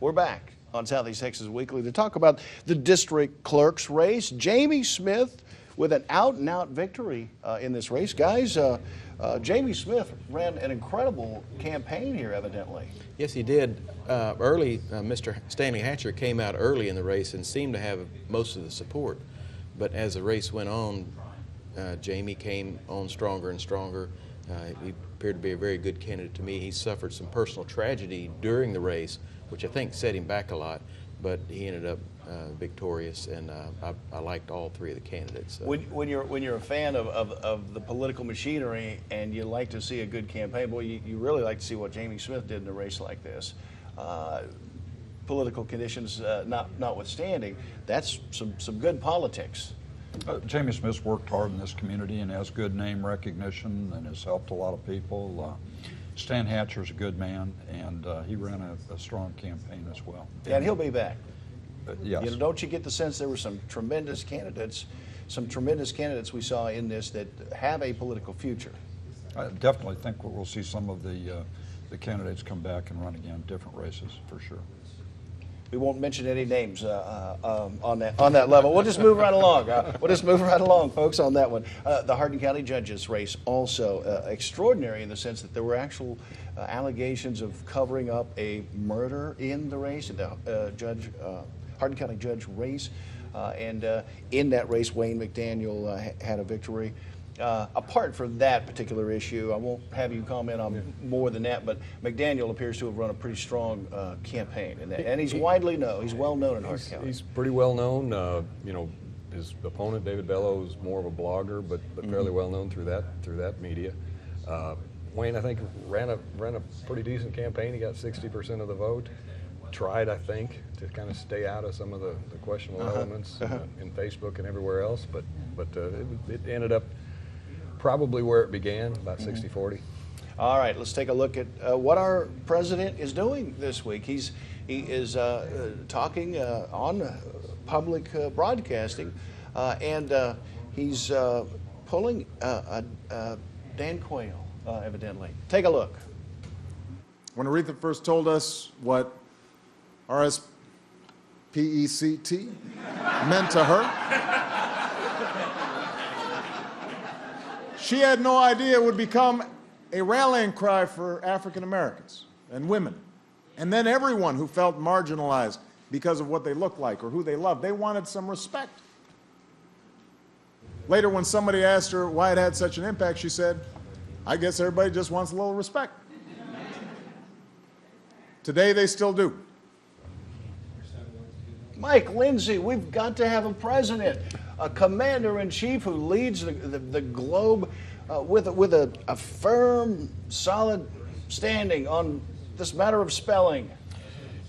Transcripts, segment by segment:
We're back on Southeast Texas Weekly to talk about the district clerk's race. Jamie Smith with an out-and-out victory in this race. Guys, Jamie Smith ran an incredible campaign here, evidently. Yes, he did. Early, Mr. Stanley Hatcher came out early in the race and seemed to have most of the support. But as the race went on, Jamie came on stronger and stronger. He appeared to be a very good candidate to me. He suffered some personal tragedy during the race, which I think set him back a lot, but he ended up victorious, and I liked all three of the candidates. When you're a fan of the political machinery and you like to see a good campaign, boy, you really like to see what Jamie Smith did in a race like this. Political conditions notwithstanding, that's some good politics. Jamie Smith's worked hard in this community and has good name recognition and has helped a lot of people. Stan Hatcher's a good man, and he ran a strong campaign as well. Yeah, and he'll be back. Yes. You know, don't you get the sense there were some tremendous candidates we saw in this that have a political future? I definitely think we'll see some of the candidates come back and run again, different races for sure. We won't mention any names on that level. We'll just move right along. Folks, on that one. The Hardin County Judges race also extraordinary in the sense that there were actual allegations of covering up a murder in the race, the Hardin County Judge race. And in that race, Wayne McDaniel had a victory. Apart from that particular issue, I won't have you comment on more than that, but McDaniel appears to have run a pretty strong campaign in that. And he's widely known. He's well known in Hardin County. He's pretty well known. You know, his opponent, David Bello, is more of a blogger, but fairly well known through that media. Wayne, I think, ran a pretty decent campaign. He got 60% of the vote. Tried, I think, to kind of stay out of some of the questionable elements in Facebook and everywhere else, but it ended up probably where it began, about 60-40. All right, let's take a look at what our president is doing this week. He is talking on public broadcasting, and he's pulling Dan Quayle, evidently. Take a look. When Aretha first told us what RSPECT meant to her, she had no idea it would become a rallying cry for African Americans and women. And then everyone who felt marginalized because of what they looked like or who they loved, they wanted some respect. Later, when somebody asked her why it had such an impact, she said, I guess everybody just wants a little respect. Today, they still do. Mike Lindsay, we've got to have a president, a commander-in-chief who leads the globe with a firm, solid standing on this matter of spelling.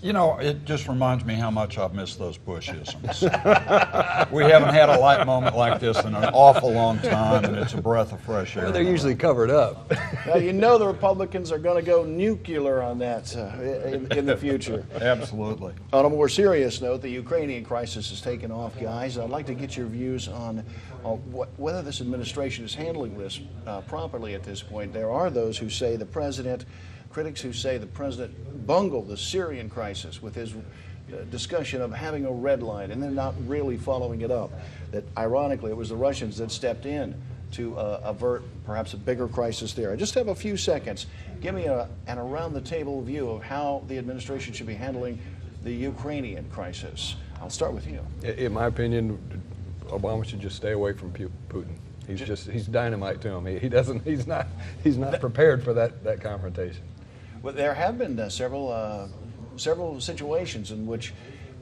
You know, it just reminds me how much I've missed those Bush-isms. We haven't had a light moment like this in an awful long time, and it's a breath of fresh air. Well, they're usually covered up. Now, you know the Republicans are going to go nuclear on that in the future. Absolutely. On a more serious note, the Ukrainian crisis has taken off, guys. I'd like to get your views on whether this administration is handling this properly at this point. There are those who say critics who say the president bungled the Syrian crisis with his discussion of having a red line and then not really following it up. That ironically, it was the Russians that stepped in to avert perhaps a bigger crisis there. I just have a few seconds. Give me an around-the-table view of how the administration should be handling the Ukrainian crisis. I'll start with you. In my opinion, Obama should just stay away from Putin. He's dynamite to him. He's not prepared for that confrontation. Well, there have been several situations in which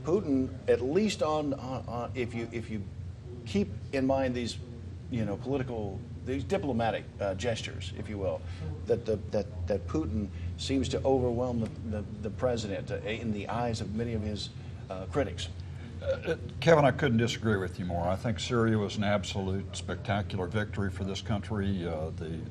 Putin, at least if you keep in mind these, these diplomatic gestures, if you will, that Putin seems to overwhelm the president in the eyes of many of his critics. Kevin, I couldn't disagree with you more. I think Syria was an absolute spectacular victory for this country.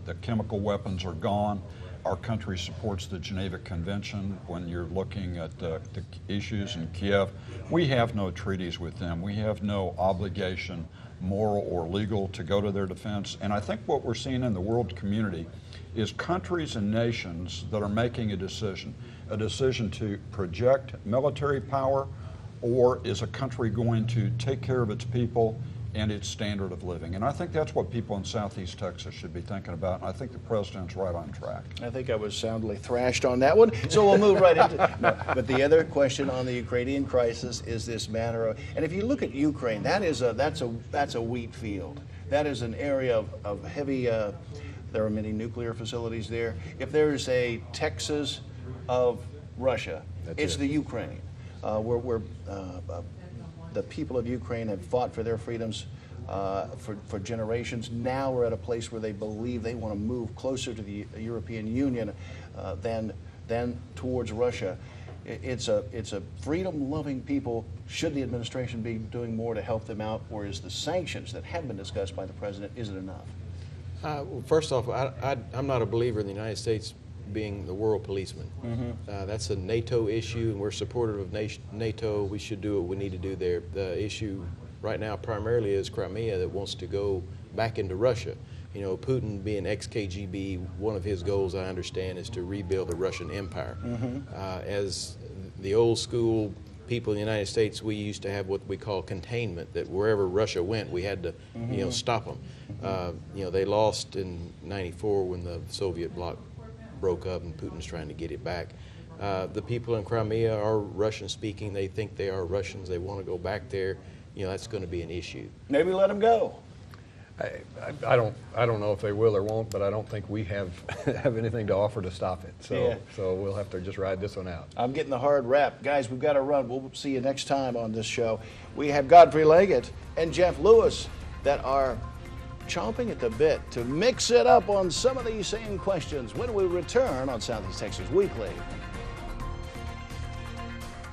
The chemical weapons are gone. Our country supports the Geneva Convention. When you're looking at the issues in Kiev, we have no treaties with them. We have no obligation, moral or legal, to go to their defense. And I think what we're seeing in the world community is countries and nations that are making a decision. a decision to project military power, or is a country going to take care of its people and its standard of living? And I think that's what people in Southeast Texas should be thinking about, and I think the president's right on track. I think I was soundly thrashed on that one, so we'll move right into no, but the other question on the Ukrainian crisis is this matter of, and if you look at Ukraine, that's a wheat field. That is an area of heavy, there are many nuclear facilities there. If there's a Texas of Russia, it's the Ukraine, where the people of Ukraine have fought for their freedoms for generations. Now we're at a place where they believe they want to move closer to the European Union than towards Russia. It's a freedom-loving people. Should the administration be doing more to help them out, or is the sanctions that have been discussed by the president, is it enough? Well, first off, I'm not a believer in the United States being the world policeman. That's a NATO issue, and we're supportive of NATO. We should do what we need to do there. The issue right now primarily is Crimea that wants to go back into Russia. You know, Putin being ex-KGB, one of his goals, I understand, is to rebuild the Russian Empire. As the old school people in the United States, we used to have what we call containment, that wherever Russia went, we had to, you know, stop them. You know, they lost in '94 when the Soviet bloc broke up and Putin's trying to get it back. The people in Crimea are Russian speaking. They think they are Russians. They want to go back there. You know, that's going to be an issue. Maybe let them go. I don't know if they will or won't, but I don't think we have anything to offer to stop it. So we'll have to just ride this one out. I'm getting the hard rap. Guys, we've got to run. We'll see you next time on this show. We have Godfrey Leggett and Jeff Lewis that are chomping at the bit to mix it up on some of these same questions when we return on Southeast Texas Weekly.